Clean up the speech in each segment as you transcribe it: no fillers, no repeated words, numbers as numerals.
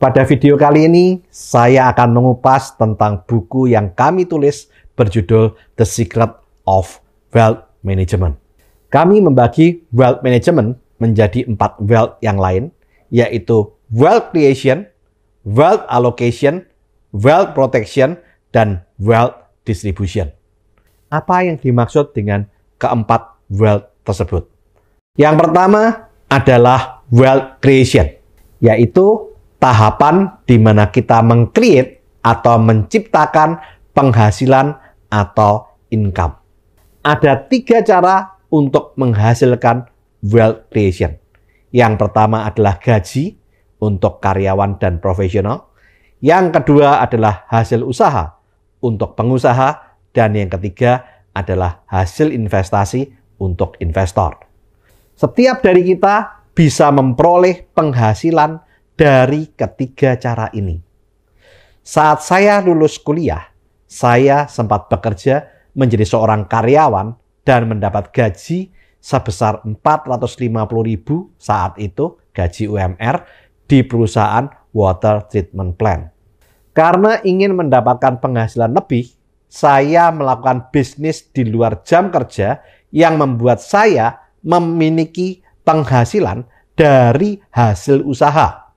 Pada video kali ini, saya akan mengupas tentang buku yang kami tulis berjudul The Secret of Wealth Management. Kami membagi wealth management menjadi 4 wealth yang lain, yaitu wealth creation, wealth allocation, wealth protection, dan wealth distribution. Apa yang dimaksud dengan keempat wealth tersebut? Yang pertama adalah wealth creation, yaitu tahapan di mana kita meng-create atau menciptakan penghasilan atau income. Ada 3 cara untuk menghasilkan wealth creation. Yang pertama adalah gaji untuk karyawan dan profesional. Yang kedua adalah hasil usaha untuk pengusaha. Dan yang ketiga adalah hasil investasi untuk investor. Setiap dari kita bisa memperoleh penghasilan dari ketiga cara ini. Saat saya lulus kuliah, saya sempat bekerja menjadi seorang karyawan dan mendapat gaji sebesar 450.000 saat itu, gaji UMR, di perusahaan water treatment plant. Karena ingin mendapatkan penghasilan lebih, saya melakukan bisnis di luar jam kerja yang membuat saya memiliki penghasilan dari hasil usaha.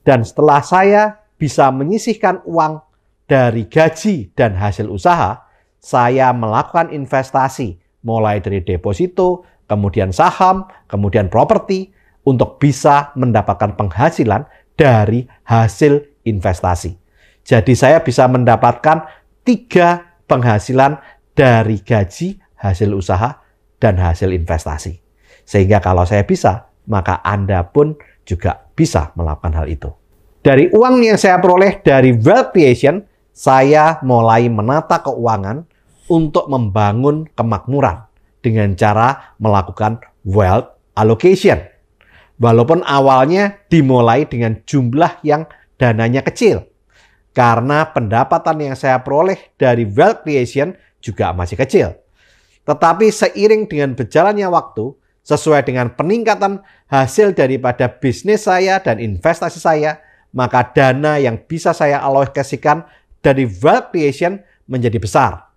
Dan setelah saya bisa menyisihkan uang dari gaji dan hasil usaha, saya melakukan investasi mulai dari deposito, kemudian saham, kemudian properti untuk bisa mendapatkan penghasilan dari hasil investasi. Jadi saya bisa mendapatkan 3 penghasilan dari gaji, hasil usaha, dan hasil investasi. Sehingga kalau saya bisa, maka Anda pun juga bisa melakukan hal itu. Dari uang yang saya peroleh dari wealth creation, saya mulai menata keuangan untuk membangun kemakmuran dengan cara melakukan wealth allocation. Walaupun awalnya dimulai dengan jumlah yang dananya kecil, karena pendapatan yang saya peroleh dari wealth creation juga masih kecil. Tetapi seiring dengan berjalannya waktu, sesuai dengan peningkatan hasil daripada bisnis saya dan investasi saya, maka dana yang bisa saya alokasikan dari wealth creation menjadi besar.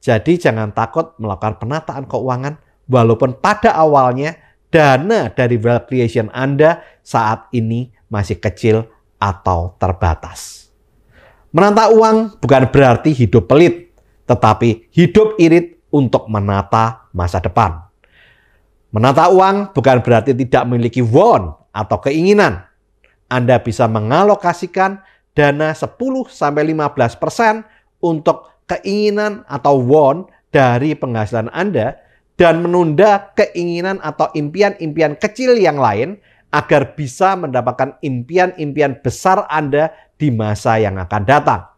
Jadi jangan takut melakukan penataan keuangan, walaupun pada awalnya dana dari wealth creation Anda saat ini masih kecil atau terbatas. Menata uang bukan berarti hidup pelit, tetapi hidup irit untuk menata masa depan. Menata uang bukan berarti tidak memiliki want atau keinginan. Anda bisa mengalokasikan dana 10-15% untuk keinginan atau want dari penghasilan Anda dan menunda keinginan atau impian-impian kecil yang lain agar bisa mendapatkan impian-impian besar Anda di masa yang akan datang.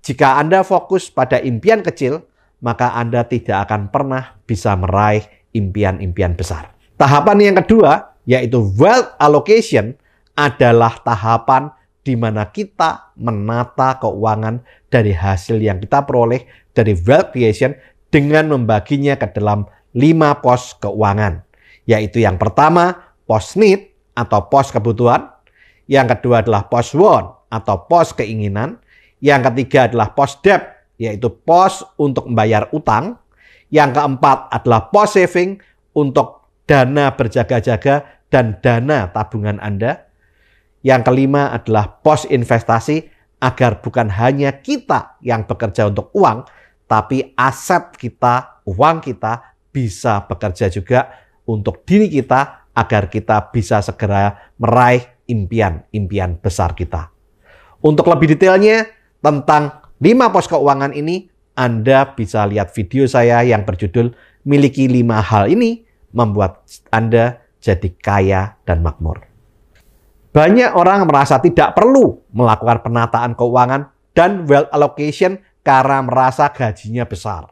Jika Anda fokus pada impian kecil, maka Anda tidak akan pernah bisa meraih impian-impian besar. Tahapan yang kedua, yaitu wealth allocation, adalah tahapan di mana kita menata keuangan dari hasil yang kita peroleh dari wealth creation dengan membaginya ke dalam 5 pos keuangan. Yaitu yang pertama, pos need atau pos kebutuhan. Yang kedua adalah pos want atau pos keinginan. Yang ketiga adalah pos debt, yaitu pos untuk membayar utang. Yang keempat adalah pos saving untuk dana berjaga-jaga dan dana tabungan Anda. Yang kelima adalah pos investasi agar bukan hanya kita yang bekerja untuk uang, tapi aset kita, uang kita bisa bekerja juga untuk diri kita agar kita bisa segera meraih impian-impian besar kita. Untuk lebih detailnya tentang 5 pos keuangan ini, Anda bisa lihat video saya yang berjudul Miliki 5 hal ini membuat Anda jadi kaya dan makmur. Banyak orang merasa tidak perlu melakukan penataan keuangan dan wealth allocation karena merasa gajinya besar,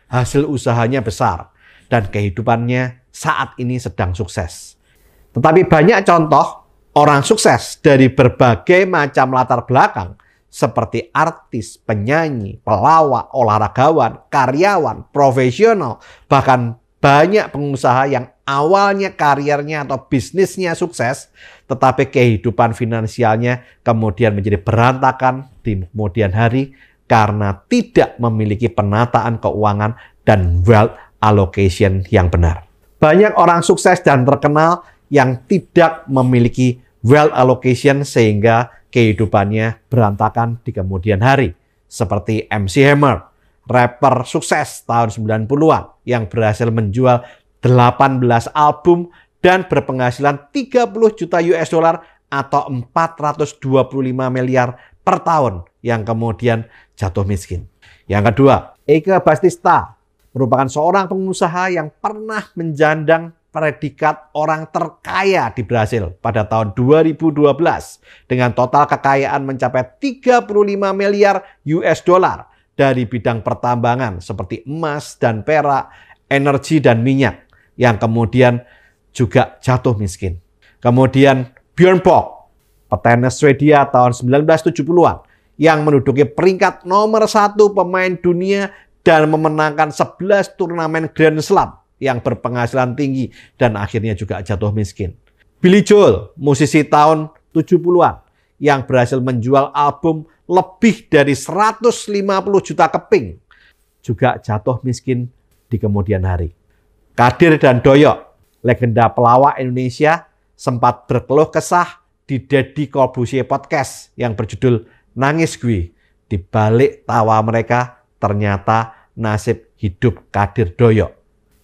hasil usahanya besar, dan kehidupannya saat ini sedang sukses. Tetapi banyak contoh orang sukses dari berbagai macam latar belakang seperti artis, penyanyi, pelawak, olahragawan, karyawan, profesional, bahkan banyak pengusaha yang awalnya karirnya atau bisnisnya sukses, tetapi kehidupan finansialnya kemudian menjadi berantakan di kemudian hari karena tidak memiliki penataan keuangan dan wealth allocation yang benar. Banyak orang sukses dan terkenal yang tidak memiliki wealth allocation sehingga kehidupannya berantakan di kemudian hari. Seperti MC Hammer, rapper sukses tahun 90-an yang berhasil menjual 18 album dan berpenghasilan 30 juta US dollar atau 425 miliar per tahun yang kemudian jatuh miskin. Yang kedua, Eike Baptista merupakan seorang pengusaha yang pernah menjandang predikat orang terkaya di Brasil pada tahun 2012 dengan total kekayaan mencapai 35 miliar US dollar dari bidang pertambangan seperti emas dan perak, energi dan minyak yang kemudian juga jatuh miskin. Kemudian Björn Borg, petenis Swedia tahun 1970-an yang menduduki peringkat nomor 1 pemain dunia dan memenangkan 11 turnamen Grand Slam yang berpenghasilan tinggi dan akhirnya juga jatuh miskin. Billy Joel, musisi tahun 70-an yang berhasil menjual album lebih dari 150 juta keping, juga jatuh miskin di kemudian hari. Kadir dan Doyok, legenda pelawak Indonesia, sempat berkeluh kesah di Deddy Corbuzier podcast yang berjudul Nangis Gue. Di balik tawa mereka, ternyata nasib hidup Kadir Doyok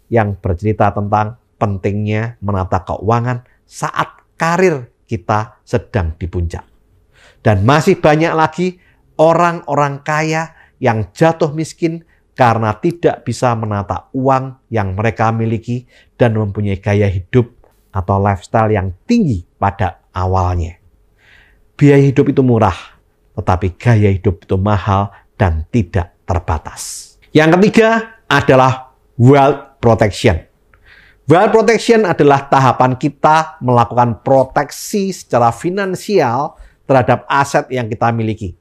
yang bercerita tentang pentingnya menata keuangan saat karir kita sedang di puncak. Dan masih banyak lagi orang-orang kaya yang jatuh miskin karena tidak bisa menata uang yang mereka miliki dan mempunyai gaya hidup atau lifestyle yang tinggi pada awalnya. Biaya hidup itu murah, tetapi gaya hidup itu mahal dan tidak terbatas. Yang ketiga adalah wealth protection. Wealth protection adalah tahapan kita melakukan proteksi secara finansial terhadap aset yang kita miliki.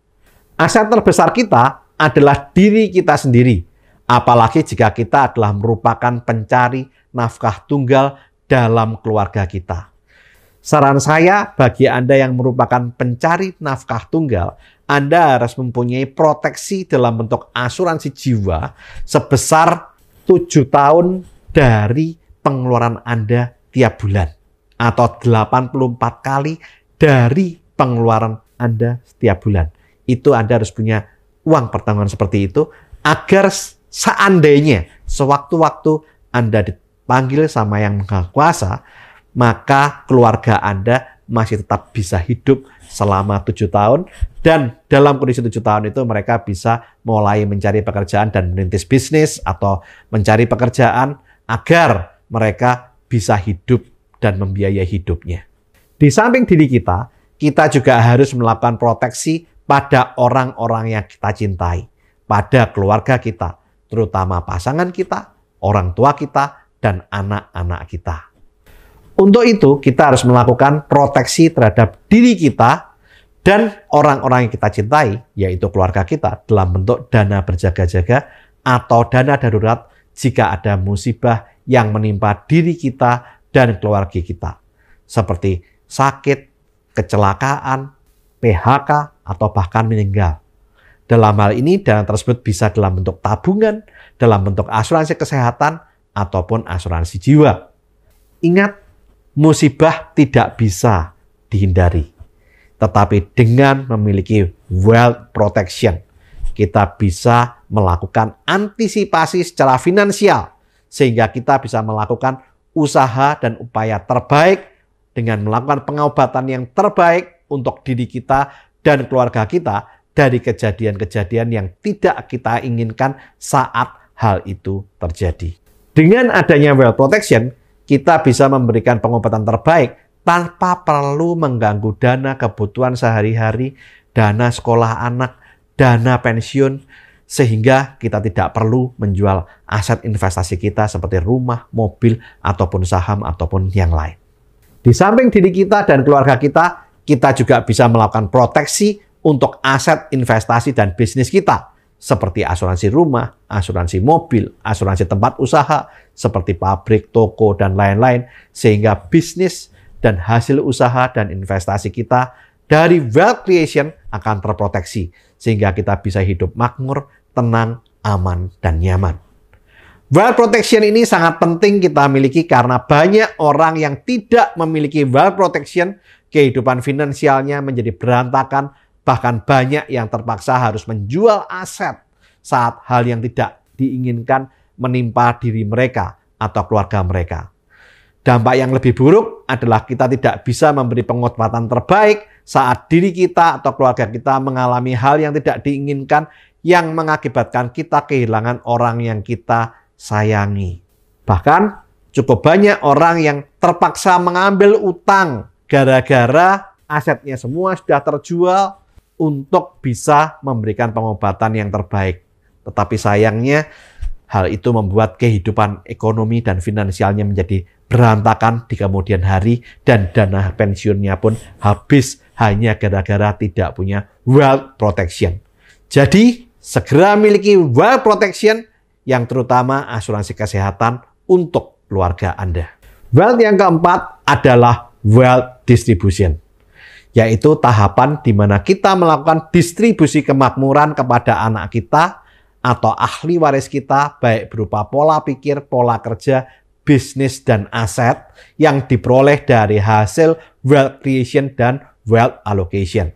Aset terbesar kita adalah diri kita sendiri, apalagi jika kita adalah merupakan pencari nafkah tunggal dalam keluarga kita. Saran saya bagi Anda yang merupakan pencari nafkah tunggal, Anda harus mempunyai proteksi dalam bentuk asuransi jiwa sebesar 7 tahun dari pengeluaran Anda tiap bulan atau 84 kali dari pengeluaran Anda setiap bulan. Itu Anda harus punya uang pertanggungan seperti itu agar seandainya sewaktu-waktu Anda dipanggil sama yang maha kuasa, maka keluarga Anda masih tetap bisa hidup selama 7 tahun dan dalam kondisi 7 tahun itu mereka bisa mulai mencari pekerjaan dan merintis bisnis atau mencari pekerjaan agar mereka bisa hidup dan membiayai hidupnya. Di samping diri kita juga harus melakukan proteksi pada orang-orang yang kita cintai, pada keluarga kita, terutama pasangan kita, orang tua kita, dan anak-anak kita. Untuk itu, kita harus melakukan proteksi terhadap diri kita dan orang-orang yang kita cintai, yaitu keluarga kita, dalam bentuk dana berjaga-jaga atau dana darurat jika ada musibah yang menimpa diri kita dan keluarga kita, seperti sakit, kecelakaan, PHK, atau bahkan meninggal. Dalam hal ini, dana tersebut bisa dalam bentuk tabungan, dalam bentuk asuransi kesehatan, ataupun asuransi jiwa. Ingat, musibah tidak bisa dihindari. Tetapi dengan memiliki wealth protection, kita bisa melakukan antisipasi secara finansial, sehingga kita bisa melakukan usaha dan upaya terbaik dengan melakukan pengobatan yang terbaik untuk diri kita dan keluarga kita dari kejadian-kejadian yang tidak kita inginkan saat hal itu terjadi. Dengan adanya wealth protection, kita bisa memberikan pengobatan terbaik tanpa perlu mengganggu dana kebutuhan sehari-hari, dana sekolah anak, dana pensiun, sehingga kita tidak perlu menjual aset investasi kita seperti rumah, mobil, ataupun saham, ataupun yang lain. Di samping diri kita dan keluarga kita juga bisa melakukan proteksi untuk aset investasi dan bisnis kita, seperti asuransi rumah, asuransi mobil, asuransi tempat usaha, seperti pabrik, toko, dan lain-lain, sehingga bisnis dan hasil usaha dan investasi kita dari wealth creation akan terproteksi, sehingga kita bisa hidup makmur, tenang, aman, dan nyaman. Wealth protection ini sangat penting kita miliki karena banyak orang yang tidak memiliki wealth protection, kehidupan finansialnya menjadi berantakan, bahkan banyak yang terpaksa harus menjual aset saat hal yang tidak diinginkan menimpa diri mereka atau keluarga mereka. Dampak yang lebih buruk adalah kita tidak bisa memberi pengobatan terbaik saat diri kita atau keluarga kita mengalami hal yang tidak diinginkan yang mengakibatkan kita kehilangan orang yang kita sayangi. Bahkan cukup banyak orang yang terpaksa mengambil utang gara-gara asetnya semua sudah terjual untuk bisa memberikan pengobatan yang terbaik. Tetapi sayangnya hal itu membuat kehidupan ekonomi dan finansialnya menjadi berantakan di kemudian hari dan dana pensiunnya pun habis hanya gara-gara tidak punya wealth protection. Jadi segera miliki wealth protection yang terutama asuransi kesehatan untuk keluarga Anda. Wealth yang keempat adalah wealth distribution, yaitu tahapan di mana kita melakukan distribusi kemakmuran kepada anak kita atau ahli waris kita, baik berupa pola pikir, pola kerja, bisnis, dan aset yang diperoleh dari hasil wealth creation dan wealth allocation.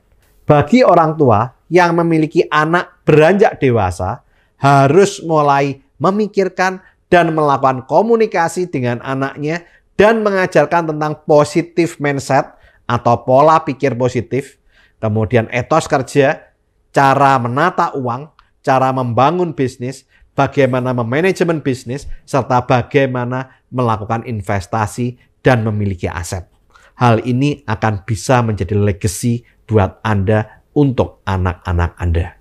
Bagi orang tua yang memiliki anak beranjak dewasa, harus mulai memikirkan dan melakukan komunikasi dengan anaknya dan mengajarkan tentang positive mindset atau pola pikir positif, kemudian etos kerja, cara menata uang, cara membangun bisnis, bagaimana memanajemen bisnis, serta bagaimana melakukan investasi dan memiliki aset. Hal ini akan bisa menjadi legacy buat Anda untuk anak-anak Anda.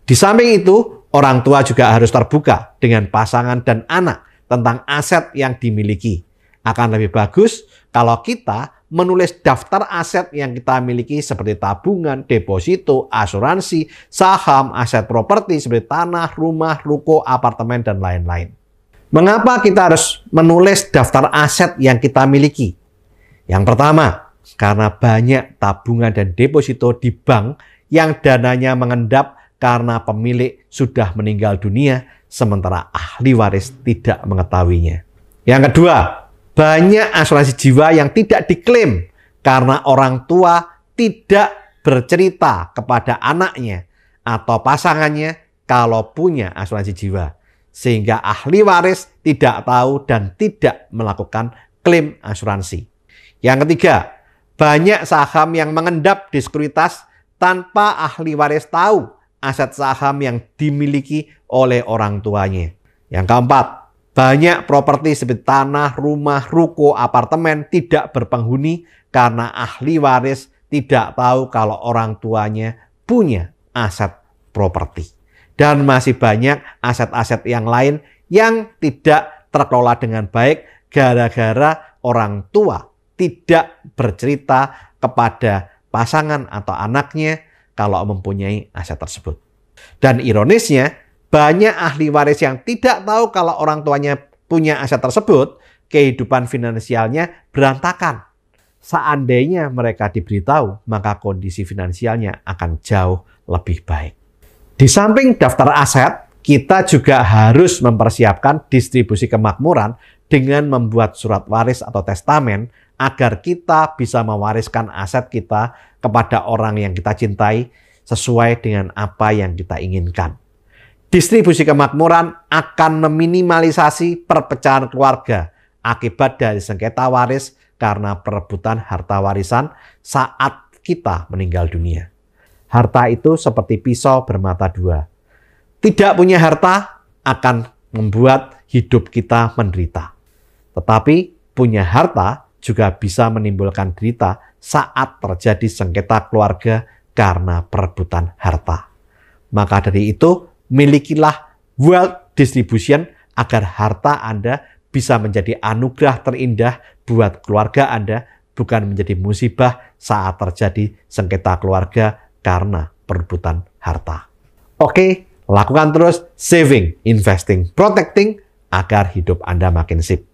Di samping itu, orang tua juga harus terbuka dengan pasangan dan anak tentang aset yang dimiliki. Akan lebih bagus kalau kita menulis daftar aset yang kita miliki seperti tabungan, deposito, asuransi, saham, aset properti seperti tanah, rumah, ruko, apartemen, dan lain-lain. Mengapa kita harus menulis daftar aset yang kita miliki? Yang pertama, karena banyak tabungan dan deposito di bank yang dananya mengendap karena pemilik sudah meninggal dunia, sementara ahli waris tidak mengetahuinya. Yang kedua, banyak asuransi jiwa yang tidak diklaim karena orang tua tidak bercerita kepada anaknya atau pasangannya kalau punya asuransi jiwa. Sehingga ahli waris tidak tahu dan tidak melakukan klaim asuransi. Yang ketiga, banyak saham yang mengendap di sekuritas tanpa ahli waris tahu aset saham yang dimiliki oleh orang tuanya. Yang keempat, banyak properti seperti tanah, rumah, ruko, apartemen tidak berpenghuni karena ahli waris tidak tahu kalau orang tuanya punya aset properti. Dan masih banyak aset-aset yang lain yang tidak terkelola dengan baik gara-gara orang tua tidak bercerita kepada pasangan atau anaknya kalau mempunyai aset tersebut. Dan ironisnya, banyak ahli waris yang tidak tahu kalau orang tuanya punya aset tersebut, kehidupan finansialnya berantakan. Seandainya mereka diberitahu, maka kondisi finansialnya akan jauh lebih baik. Di samping daftar aset, kita juga harus mempersiapkan distribusi kemakmuran dengan membuat surat waris atau testamen agar kita bisa mewariskan aset kita kepada orang yang kita cintai sesuai dengan apa yang kita inginkan. Distribusi kemakmuran akan meminimalisasi perpecahan keluarga akibat dari sengketa waris karena perebutan harta warisan saat kita meninggal dunia. Harta itu seperti pisau bermata dua. Tidak punya harta akan membuat hidup kita menderita. Tetapi punya harta juga bisa menimbulkan derita saat terjadi sengketa keluarga karena perebutan harta. Maka dari itu, milikilah wealth distribution agar harta Anda bisa menjadi anugerah terindah buat keluarga Anda, bukan menjadi musibah saat terjadi sengketa keluarga karena perebutan harta. Oke, lakukan terus saving, investing, protecting agar hidup Anda makin sip.